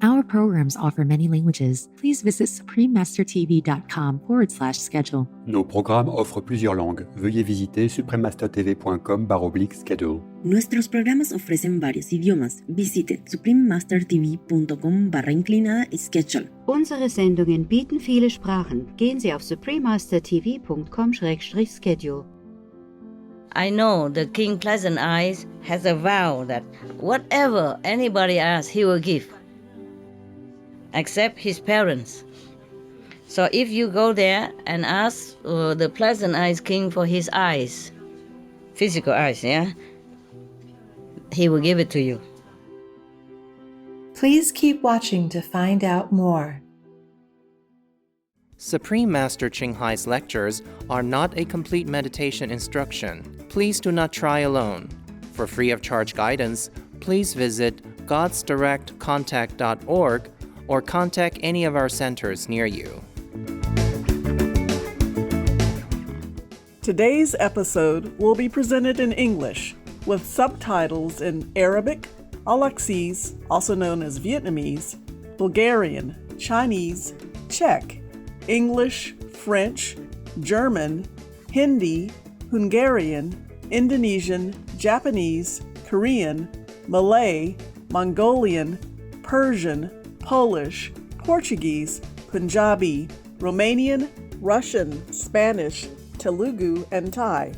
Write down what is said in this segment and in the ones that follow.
Our programs offer many languages. Please visit suprememastertv.com/schedule. Nos programmes offrent plusieurs langues. Veuillez visiter suprememastertv.com/schedule. Nuestros programas ofrecen varios idiomas. Visite suprememastertv.com/schedule. Unsere Sendungen bieten viele Sprachen. Gehen Sie auf suprememastertv.com/schedule. I know the King Pleasant Eyes has a vow that whatever anybody asks, he will give, except his parents. So if you go there and ask the Pleasant Eyes King for his eyes, physical eyes, yeah, he will give it to you. Please keep watching to find out more. Supreme Master Ching Hai's lectures are not a complete meditation instruction. Please do not try alone. For free of charge guidance, please visit godsdirectcontact.org or contact any of our centers near you. Today's episode will be presented in English with subtitles in Arabic, Alaxese, also known as Vietnamese, Bulgarian, Chinese, Czech, English, French, German, Hindi, Hungarian, Indonesian, Japanese, Korean, Malay, Mongolian, Persian, Polish, Portuguese, Punjabi, Romanian, Russian, Spanish, Telugu, and Thai.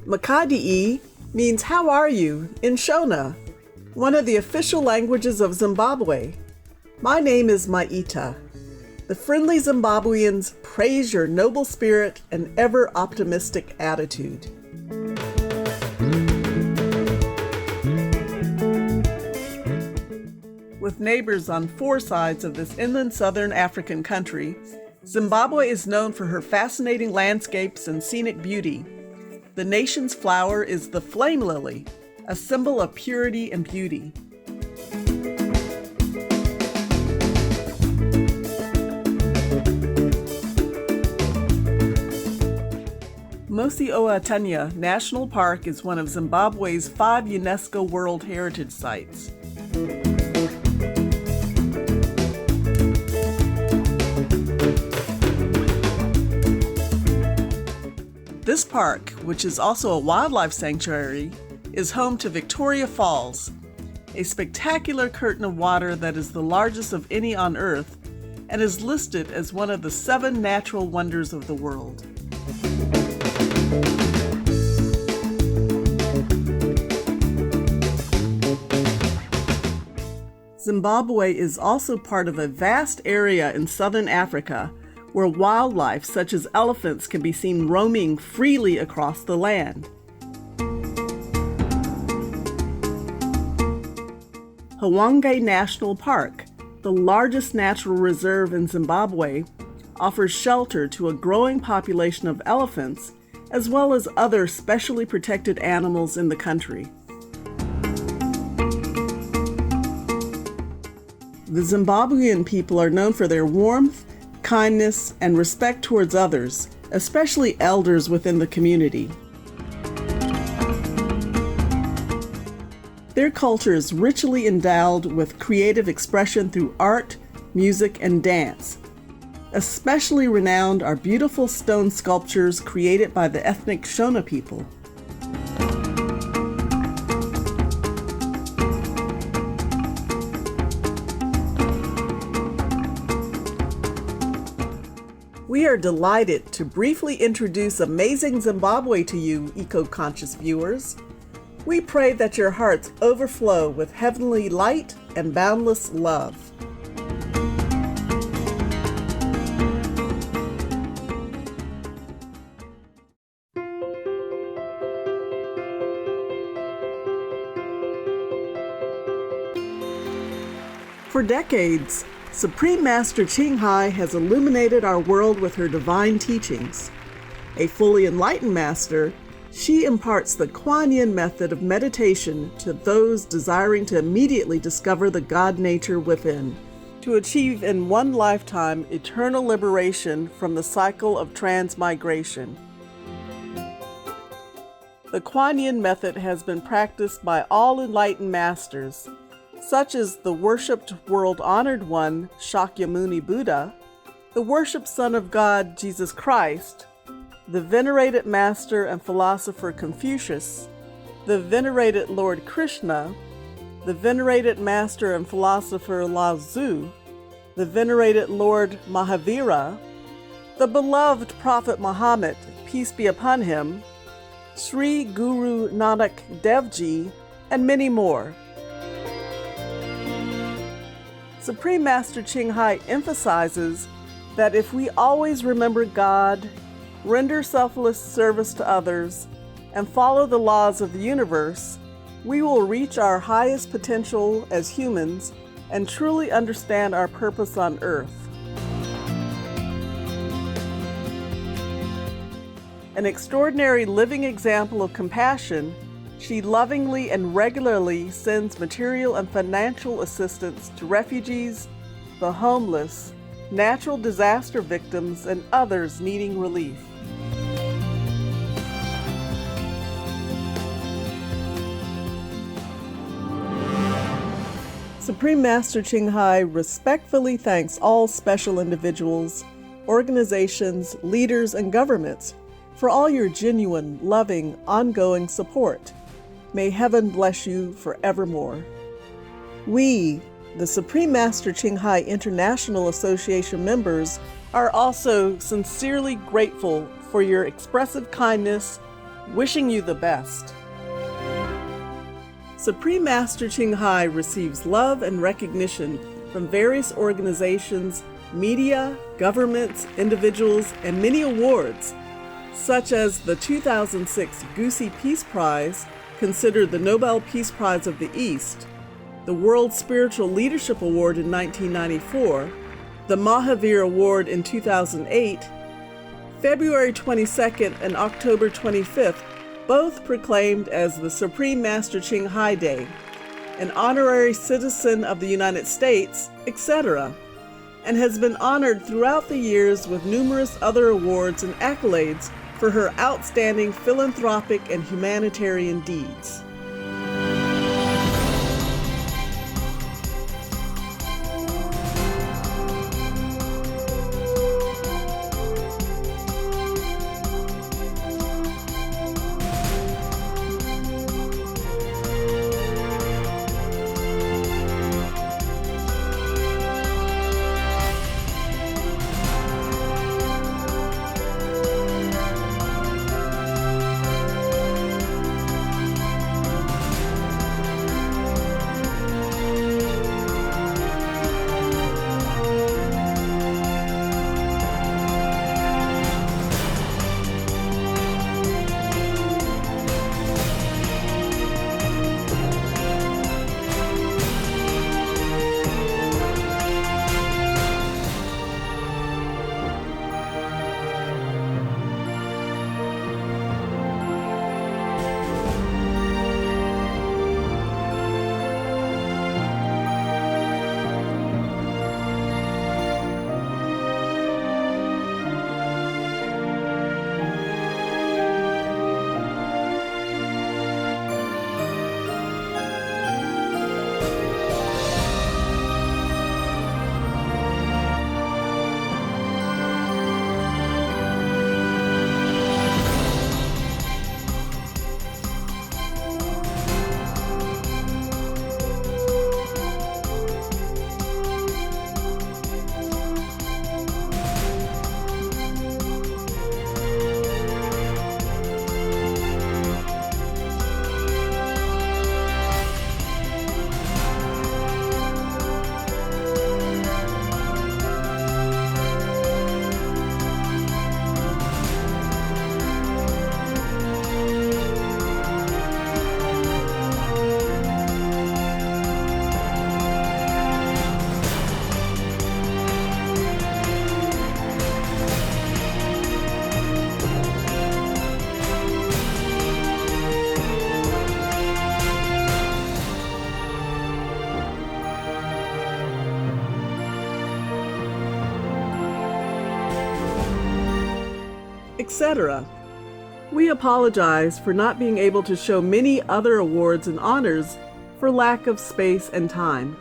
Makadi'i means "how are you" in Shona, one of the official languages of Zimbabwe. My name is Maita. The friendly Zimbabweans praise your noble spirit and ever-optimistic attitude. With neighbors on 4 sides of this inland southern African country, Zimbabwe is known for her fascinating landscapes and scenic beauty. The nation's flower is the flame lily, a symbol of purity and beauty. Mosi-oa-Tunya National Park is one of Zimbabwe's 5 UNESCO World Heritage Sites. This park, which is also a wildlife sanctuary, is home to Victoria Falls, a spectacular curtain of water that is the largest of any on Earth and is listed as one of the 7 natural wonders of the world. Zimbabwe is also part of a vast area in southern Africa where wildlife such as elephants can be seen roaming freely across the land. Hwange National Park, the largest natural reserve in Zimbabwe, offers shelter to a growing population of elephants as well as other specially protected animals in the country. The Zimbabwean people are known for their warmth, kindness, and respect towards others, especially elders within the community. Their culture is richly endowed with creative expression through art, music, and dance. Especially renowned are beautiful stone sculptures created by the ethnic Shona people. We are delighted to briefly introduce Amazing Zimbabwe to you, eco-conscious viewers. We pray that your hearts overflow with heavenly light and boundless love. For decades, Supreme Master Ching Hai has illuminated our world with her divine teachings. A fully enlightened master, she imparts the Kuan Yin method of meditation to those desiring to immediately discover the God nature within, to achieve in one lifetime eternal liberation from the cycle of transmigration. The Kuan Yin method has been practiced by all enlightened masters, such as the worshipped world-honored one, Shakyamuni Buddha, the worshipped Son of God, Jesus Christ, the venerated master and philosopher Confucius, the venerated Lord Krishna, the venerated master and philosopher Lao Tzu, the venerated Lord Mahavira, the beloved Prophet Muhammad, peace be upon him, Sri Guru Nanak Dev Ji, and many more. Supreme Master Ching Hai emphasizes that if we always remember God, render selfless service to others, and follow the laws of the universe, we will reach our highest potential as humans and truly understand our purpose on earth. An extraordinary living example of compassion, she lovingly and regularly sends material and financial assistance to refugees, the homeless, natural disaster victims, and others needing relief. Supreme Master Ching Hai respectfully thanks all special individuals, organizations, leaders, and governments for all your genuine, loving, ongoing support. May heaven bless you forevermore. We, the Supreme Master Ching Hai International Association members, are also sincerely grateful for your expressive kindness, wishing you the best. Supreme Master Ching Hai receives love and recognition from various organizations, media, governments, individuals, and many awards, such as the 2006 Goosey Peace Prize, considered the Nobel Peace Prize of the East, the World Spiritual Leadership Award in 1994, the Mahavir Award in 2008, February 22nd and October 25th, both proclaimed as the Supreme Master Ching Hai Day, an honorary citizen of the United States, etc., and has been honored throughout the years with numerous other awards and accolades for her outstanding philanthropic and humanitarian deeds. etc. We apologize for not being able to show many other awards and honors for lack of space and time.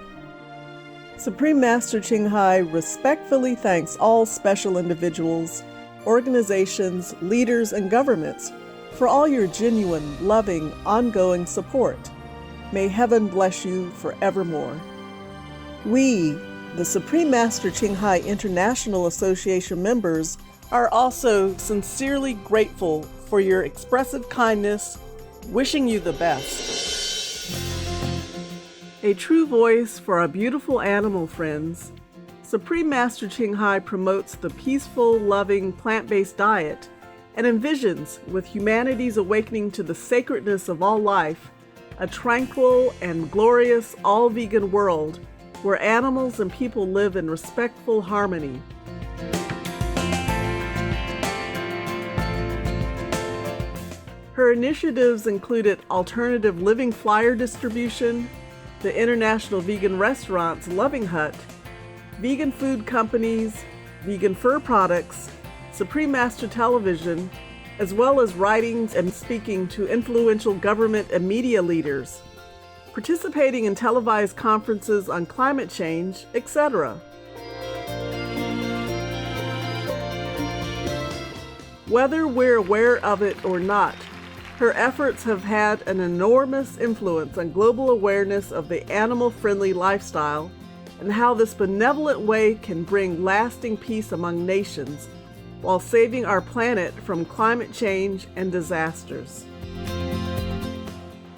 Supreme Master Ching Hai respectfully thanks all special individuals, organizations, leaders, and governments for all your genuine, loving, ongoing support. May heaven bless you forevermore. We, the Supreme Master Ching Hai International Association members, are also sincerely grateful for your expressive kindness, wishing you the best. A true voice for our beautiful animal friends, Supreme Master Ching Hai promotes the peaceful, loving, plant-based diet and envisions, with humanity's awakening to the sacredness of all life, a tranquil and glorious all-vegan world where animals and people live in respectful harmony. Her initiatives included alternative living flyer distribution, the International Vegan Restaurant's Loving Hut, vegan food companies, vegan fur products, Supreme Master Television, as well as writings and speaking to influential government and media leaders, participating in televised conferences on climate change, etc. Whether we're aware of it or not, her efforts have had an enormous influence on global awareness of the animal-friendly lifestyle and how this benevolent way can bring lasting peace among nations while saving our planet from climate change and disasters.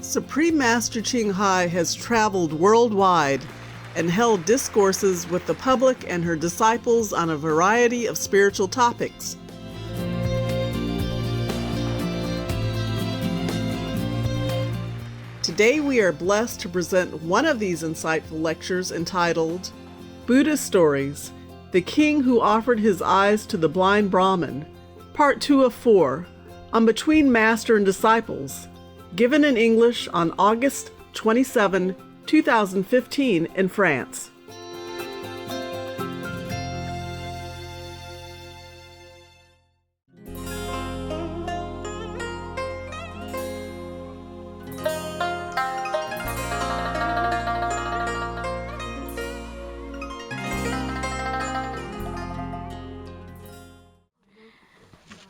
Supreme Master Ching Hai has traveled worldwide and held discourses with the public and her disciples on a variety of spiritual topics. Today we are blessed to present one of these insightful lectures entitled Buddhist Stories, The King Who Offered His Eyes to the Blind Brahmin, Part 2 of 4, on Between Master and Disciples, given in English on August 27, 2015 in France.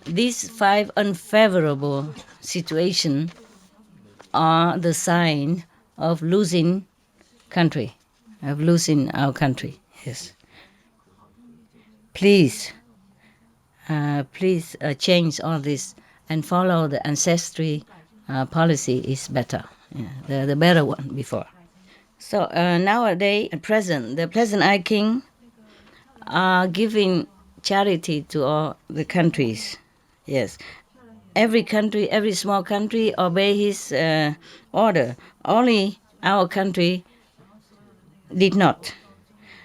These 5 unfavorable situations are the sign of losing country, of losing our country. Yes. Please change all this and follow the ancestry policy is better, the better one before. So nowadays, at present, the Pleasant Eye King are giving charity to all the countries. Yes, every country, every small country obey his order. Only our country did not.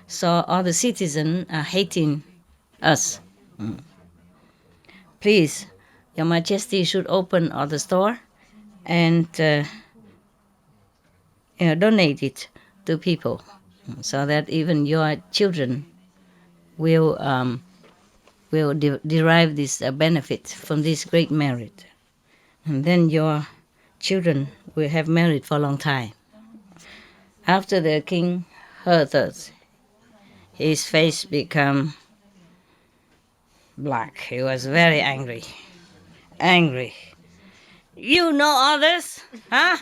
So all the citizens are hating us. Please, Your Majesty should open all the store and donate it to people so that even your children will derive this benefit from this great merit. And then your children will have merit for a long time. After the king heard this, his face became black. He was very angry. Angry. You know all this? Huh?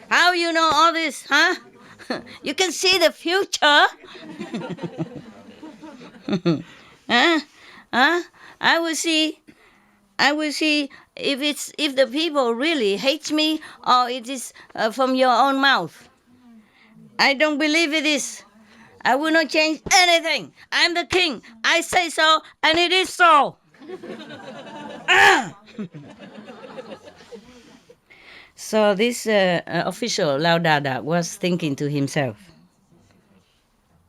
How you know all this? Huh? You can see the future? Huh? Huh? I will see if the people really hate me or it is from your own mouth. I don't believe it is. I will not change anything. I'm the king. I say so, and it is so. So this official Lao Dada was thinking to himself,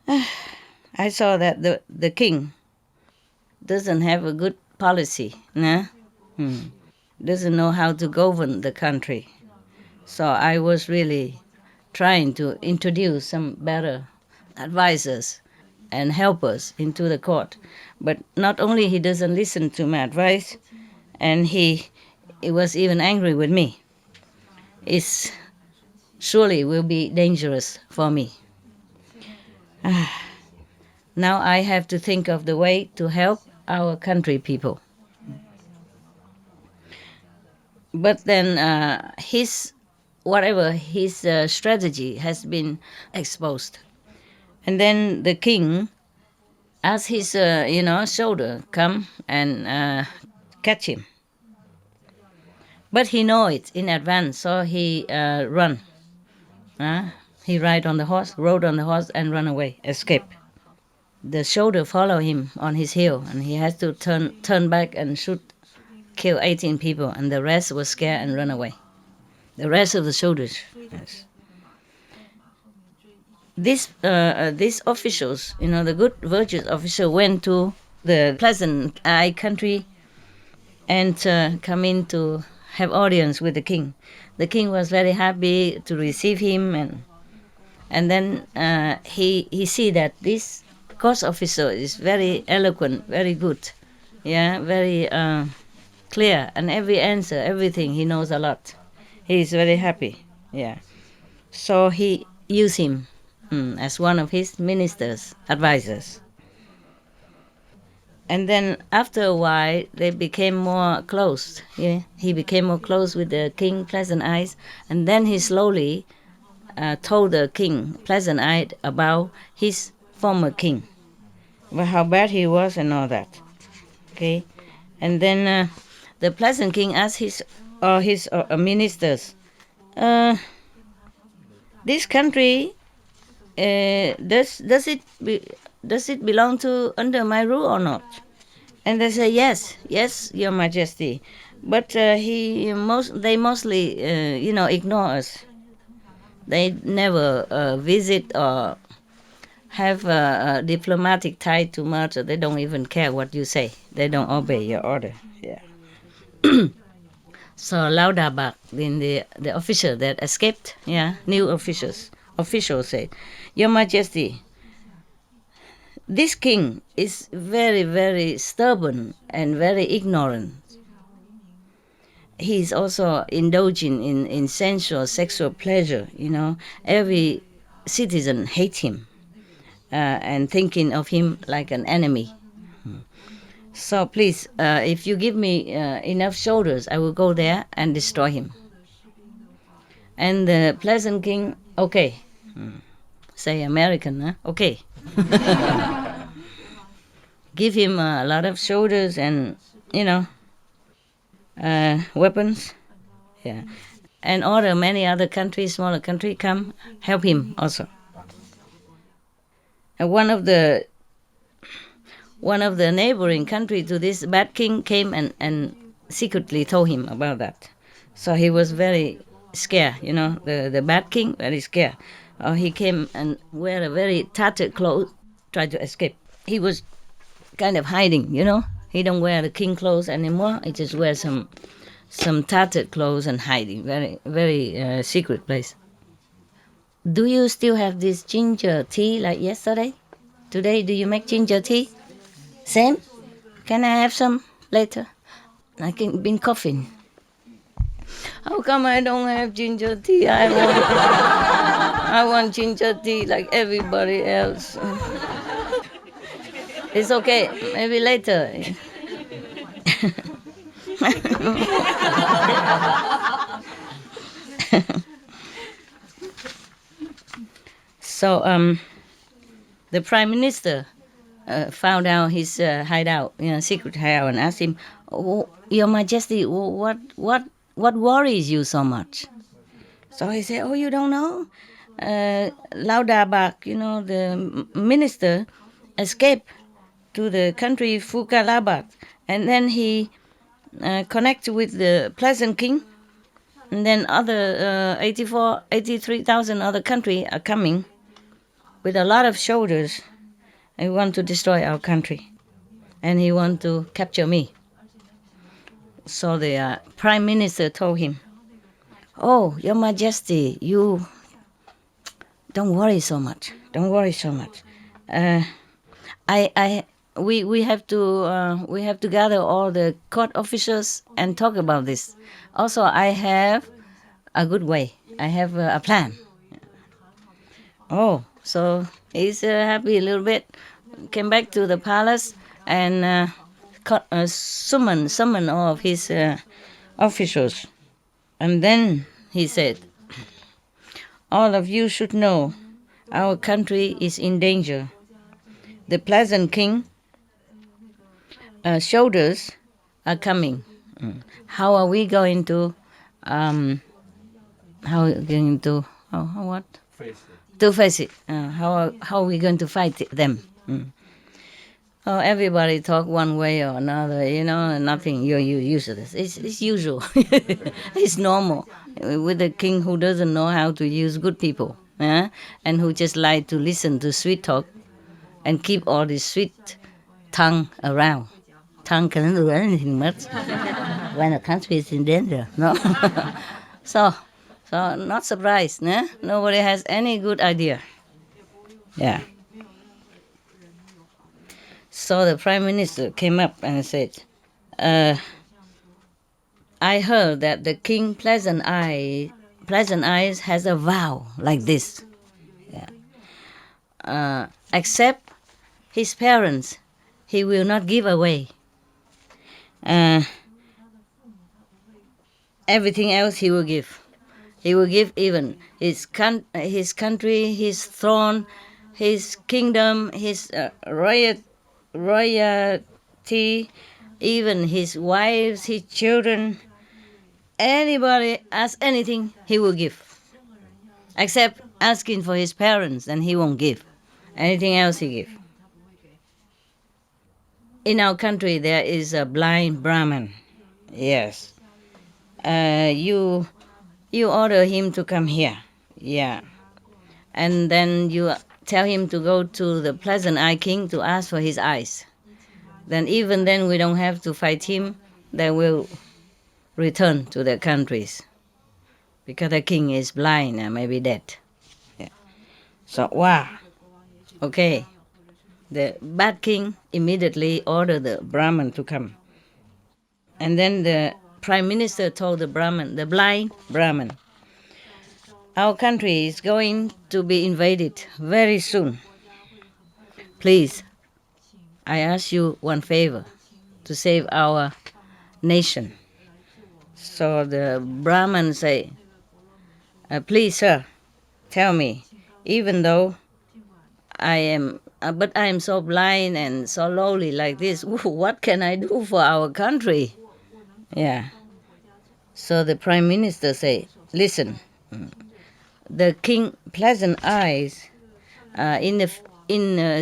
I saw that the king doesn't have a good policy, nah? Doesn't know how to govern the country. So I was really trying to introduce some better advisors and helpers into the court. But not only he doesn't listen to my advice, and he he was even angry with me. It surely will be dangerous for me. Now I have to think of the way to help our country people. But then his strategy has been exposed. And then the king asked his soldier come and catch him. But he know it in advance, so he run. He rode on the horse and run away, escape. The soldier follow him on his heel, and he has to turn back and kill 18 people, and the rest was scared and run away. The rest of the soldiers. Yes. These officials, the good, virtuous official, went to the Pleasant Eye country and come in to have audience with the king. The king was very happy to receive him, and then he see that this court officer is very eloquent, very good, very clear, and everything he knows a lot. He is very happy, So he used him as one of his ministers, advisors. And then after a while, they became more close. He became more close with the king, Pleasant Eyes, and then he slowly told the king, Pleasant Eye, about his former king, about how bad he was and all that. Okay, and then the Pleasant King asked his ministers, this country does it belong to under my rule or not? And they say yes, Your Majesty. But they mostly ignore us. They never visit or have a diplomatic tie too much. Or they don't even care what you say. They don't obey your order. So Laudabak, the official that escaped, new officials said, Your Majesty, this king is very, very stubborn and very ignorant. He is also indulging in sensual, sexual pleasure. Every citizen hates him and thinking of him like an enemy. So please, if you give me enough soldiers, I will go there and destroy him. And the Pleasant King, okay. Say American, huh? Okay. Give him a lot of soldiers and, weapons. And order many other countries, smaller countries, come help him also. And one of the neighboring country to this bad king came and secretly told him about that. So he was very scared, the bad king, very scared. He came and wear a very tattered clothes, tried to escape. He was kind of hiding, He don't wear the king clothes anymore. He just wears some tattered clothes and hiding, very, very secret place. Do you still have this ginger tea like yesterday? Today, do you make ginger tea? Same? Can I have some later? I can been coughing. How come I don't have ginger tea? I want ginger tea like everybody else. It's okay. Maybe later. So the prime minister found out his hideout, secret hideout, and asked him, oh, Your Majesty, what worries you so much? So he said, oh, you don't know? Laudabak, the minister, escaped to the country Fukalabat, and then he connected with the Pleasant King, and then other 83,000 other countries are coming with a lot of soldiers. He want to destroy our country, and he want to capture me. So the prime minister told him, oh, Your Majesty, you don't worry so much. Don't worry so much. we have to gather all the court officials and talk about this. Also, I have a good way. I have a plan. Oh, so he's happy a little bit. Came back to the palace and summon all of his officials. And then he said, all of you should know our country is in danger. The pleasant king shoulders are coming. How are we going to what? To face it. How are we going to fight them? Oh, everybody talk one way or another, nothing. You're used to this. It's usual. It's normal. With a king who doesn't know how to use good people, and who just like to listen to sweet talk and keep all this sweet tongue around. Tongue cannot do anything much when a country is in danger, no? So not surprised, né? Nobody has any good idea. Yeah. So the Prime Minister came up and said, I heard that the King Pleasant Eyes has a vow like this. Yeah. Except his parents, he will not give away. Everything else he will give. He will give even his country, his throne, his kingdom, his royalty, even his wives, his children. Anybody asks anything, he will give. Except asking for his parents, then he won't give. Anything else he give. In our country, there is a blind Brahmin. Yes. You order him to come here. Yeah. And then you tell him to go to the Pleasant Eye King to ask for his eyes. Then even then we don't have to fight him. They will return to their countries. Because the king is blind and maybe dead. Yeah. So, wow. Okay. The bad king immediately ordered the Brahmin to come. And then the Prime Minister told the Brahmin, the blind Brahmin, our country is going to be invaded very soon. Please, I ask you one favor to save our nation. So the Brahmin say, please, sir, tell me, even though I am so blind and so lowly like this, what can I do for our country? Yeah. So the Prime Minister say, listen, the King Pleasant Eyes, in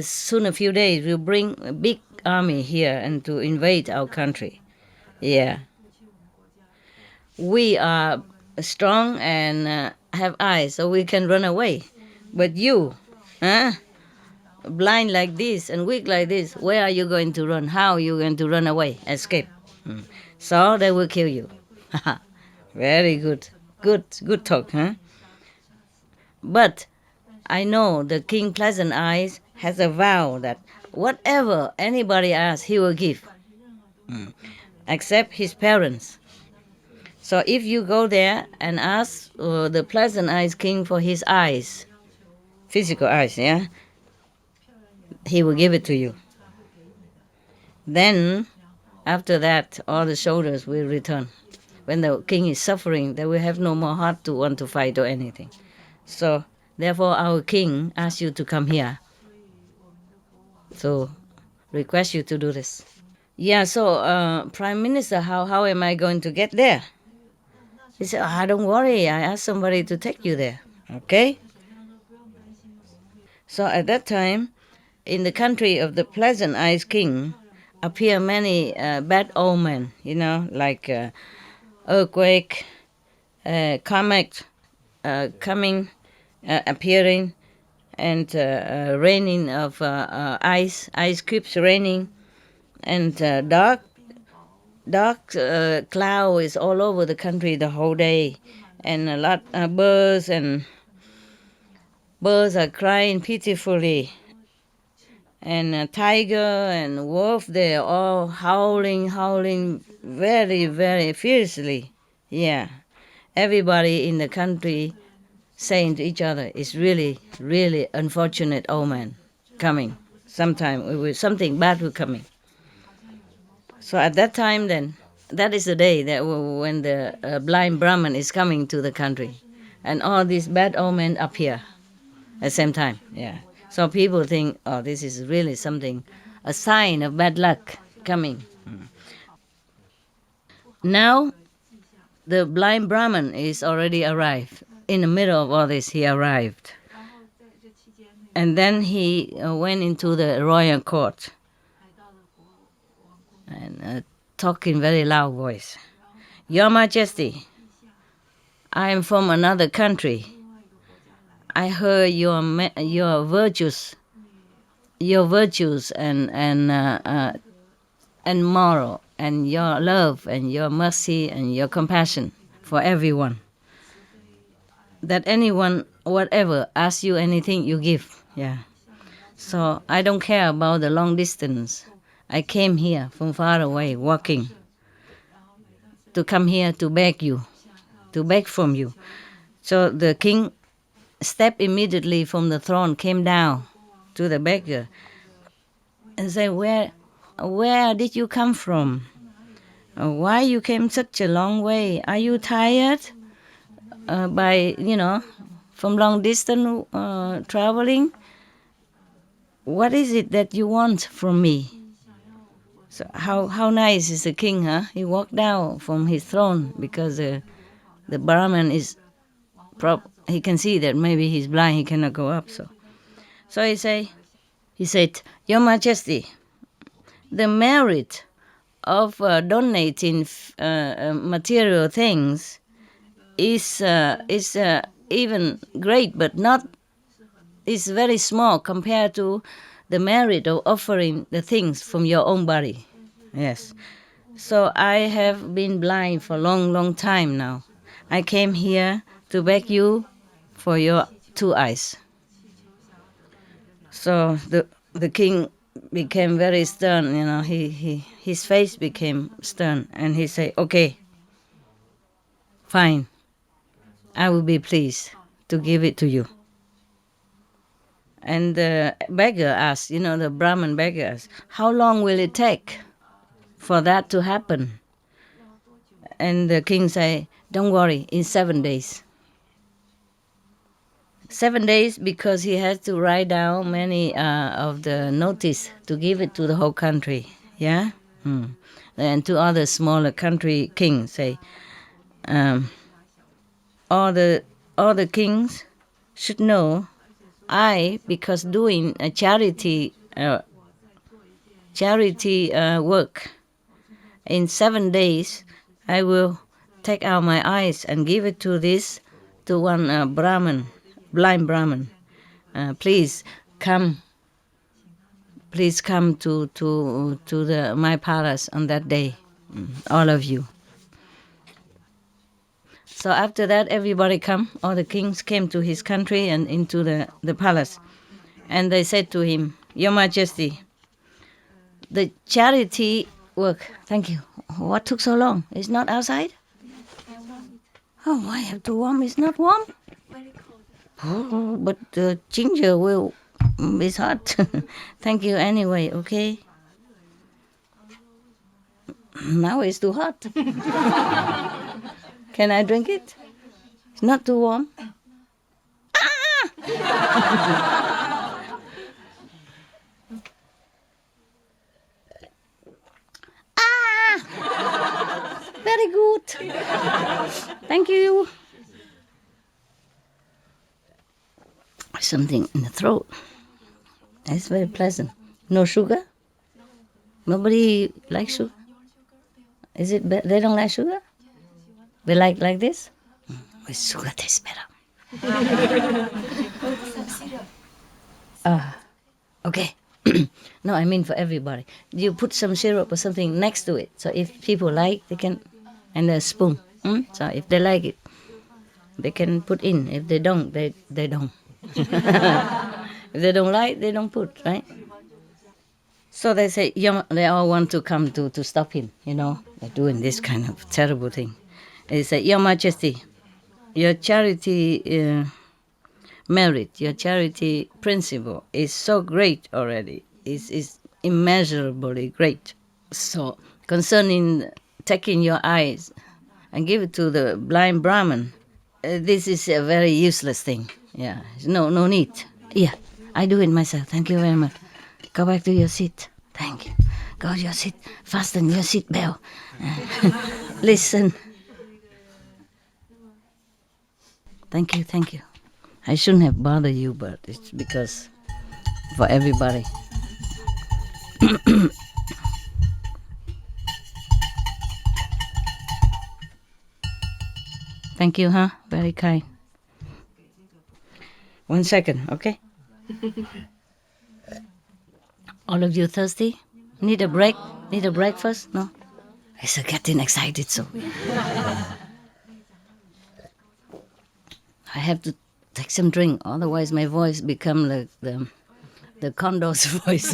soon a few days will bring a big army here and to invade our country. Yeah. We are strong and have eyes, so we can run away. But you, blind like this and weak like this, where are you going to run? How are you going to run away, escape? So they will kill you. Very good. Good talk, huh? But I know the King Pleasant Eyes has a vow that whatever anybody asks, he will give. Except his parents. So if you go there and ask the Pleasant Eyes King for his eyes, physical eyes, yeah, he will give it to you. Then, after that, all the soldiers will return. When the king is suffering, they will have no more heart to want to fight or anything. So, therefore, our king asks you to come here. So, request you to do this. Yeah, so, Prime Minister, how am I going to get there? He said, don't worry, I asked somebody to take you there. Okay? So at that time, in the country of the Pleasant Eyes King, appear many bad omen, like earthquake, comet coming, appearing, and raining of ice cubes raining, and dark cloud is all over the country the whole day, and a lot of birds are crying pitifully, and a tiger and wolf, they're all howling very, very fiercely. Yeah. Everybody in the country saying to each other, it's really, really unfortunate old man coming. Sometime something bad will coming. So at that time then, that is the day that when the blind Brahmin is coming to the country. And all these bad old men appear at the same time. Yeah. So people think, oh, this is really something, a sign of bad luck coming. Now, the blind Brahmin is already arrived. In the middle of all this, he arrived. And then he went into the royal court and talking very loud voice. Your Majesty, I am from another country. I heard your virtues and moral, and your love and your mercy and your compassion for everyone. That anyone, whatever, asks you anything, you give. Yeah. So I don't care about the long distance. I came here from far away, walking, to come here to beg you, to beg from you. So the king stepped immediately from the throne, came down to the beggar, and said, Where did you come from? Why you came such a long way? Are you tired by, from long distance traveling? What is it that you want from me? So how nice is the king, huh? He walked down from his throne because the Brahmin is he can see that maybe he's blind, he cannot go up. So he said, Your Majesty, the merit of donating material things is even great, but not is very small compared to the merit of offering the things from your own body. Yes. So I have been blind for a long time now. I came here to beg you for your 2 eyes. So the king became very stern, his face became stern, and he said, okay, fine, I will be pleased to give it to you. And the beggar asked, the Brahmin beggar asked, how long will it take for that to happen? And the king said, don't worry, in 7 days. 7 days because he has to write down many of the notice to give it to the whole country. Yeah? And to other smaller country kings say, all the kings should know because doing a charity work, in 7 days, I will take out my eyes and give it to one Brahmin, blind Brahmin. Please come to my palace on that day, all of you. So after that, everybody come. All the kings came to his country and into the palace. And they said to him, Your Majesty, the charity work, thank you. What took so long? It's not outside? Oh, I have to warm. It's not warm? Oh, but the ginger it's hot. Thank you anyway, okay? Now it's too hot. Can I drink it? It's not too warm. Very good. Thank you. Something in the throat. It's very pleasant. No sugar? Nobody likes sugar? Is it they don't like sugar? They like this? With sugar tastes better. Okay. No, I mean for everybody. You put some syrup or something next to it. So if people like, they can, and a spoon. So if they like it, they can put in. If they don't, they don't. If they don't like, they don't put, right? So they say, they all want to come to stop him, They're doing this kind of terrible thing. They say, Your Majesty, your charity merit, your charity principle is so great already. Is immeasurably great. So concerning taking your eyes and give it to the blind Brahmin, this is a very useless thing. Yeah, no need. Yeah, I do it myself. Thank you very much. Go back to your seat. Thank you. Go to your seat. Fasten your seat belt. Listen. Thank you. I shouldn't have bothered you, but it's because for everybody. Thank you, huh? Very kind. 1 second, okay? All of you thirsty? Need a break? Need a breakfast? No? I'm getting excited, so I have to take some drink, otherwise my voice become like the condor's voice.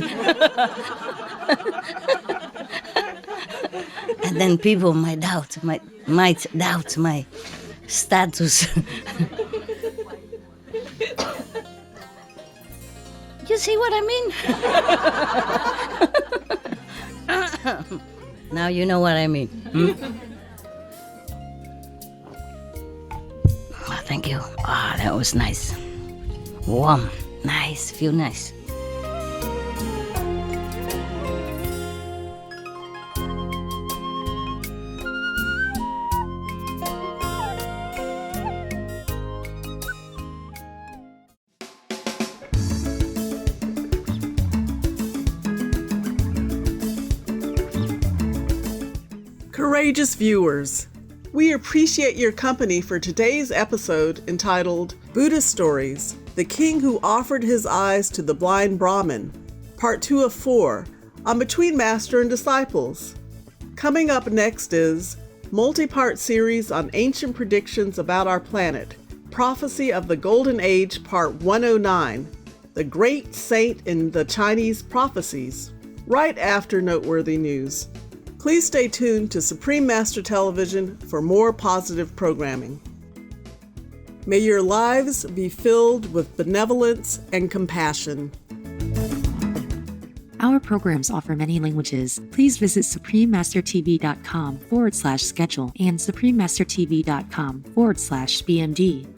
And then people might doubt my status. You see what I mean? Now you know what I mean. Oh, thank you. That was nice. Warm. Nice. Feel nice. Courageous viewers, we appreciate your company for today's episode entitled Buddhist Stories, The King Who Offered His Eyes to the Blind Brahmin, Part 2 of 4, on Between Master and Disciples. Coming up next is multi-part series on ancient predictions about our planet, Prophecy of the Golden Age, Part 109, The Great Saint in the Chinese Prophecies, right after Noteworthy News. Please stay tuned to Supreme Master Television for more positive programming. May your lives be filled with benevolence and compassion. Our programs offer many languages. Please visit suprememastertv.com/schedule and suprememastertv.com/BMD.